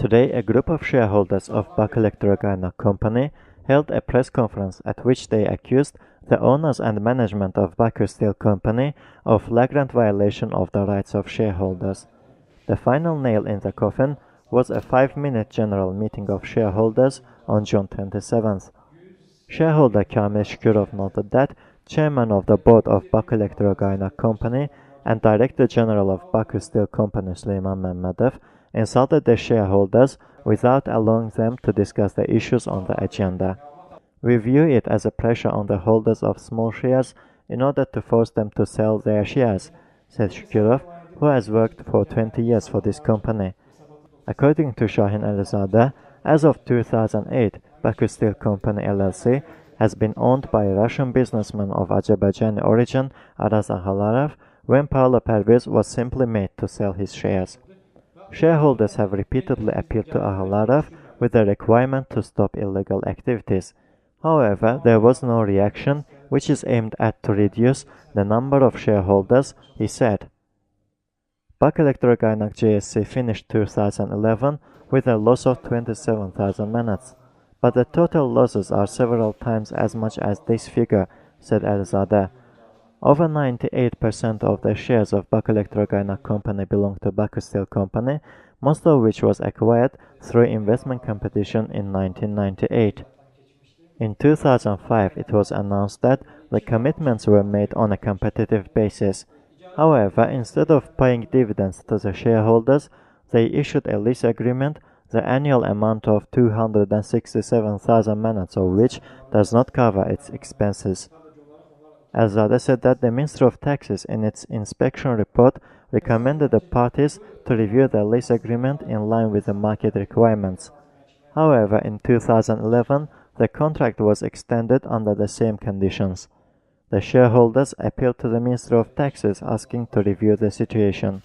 Today, a group of shareholders of Bakelektroqaynaq company held a press conference at which they accused the owners and management of Baku Steel Company of flagrant violation of the rights of shareholders. The final nail in the coffin was a 5-minute general meeting of shareholders on June 27th. Shareholder Kamil Shukurov noted that chairman of the board of Bakelektroqaynaq company and director general of Baku Steel Company Suleyman Mammadov insulted the shareholders without allowing them to discuss the issues on the agenda. We view it as a pressure on the holders of small shares in order to force them to sell their shares, said Shukurov, who has worked for 20 years for this company. According to Shahin Alizade, as of 2008, Baku Steel Company LLC has been owned by a Russian businessman of Azerbaijani origin, Araz Agalarov, when Paolo Parviz was simply made to sell his shares. Shareholders have repeatedly appealed to Agalarov with the requirement to stop illegal activities. However, there was no reaction, which is aimed at to reduce the number of shareholders, he said. Bakelektroqaynaq GSC finished 2011 with a loss of 27,000 manats, but the total losses are several times as much as this figure, said Alizade. Over 98% of the shares of Bakelektroqaynaq company belong to Baku Steel Company, most of which was acquired through investment competition in 1998. In 2005, it was announced that the commitments were made on a competitive basis. However, instead of paying dividends to the shareholders, they issued a lease agreement, the annual amount of 267,000 manats of which does not cover its expenses. Alizade said that the Ministry of Taxes in its inspection report recommended the parties to review the lease agreement in line with the market requirements. However, in 2011, the contract was extended under the same conditions. The shareholders appealed to the Ministry of Taxes asking to review the situation.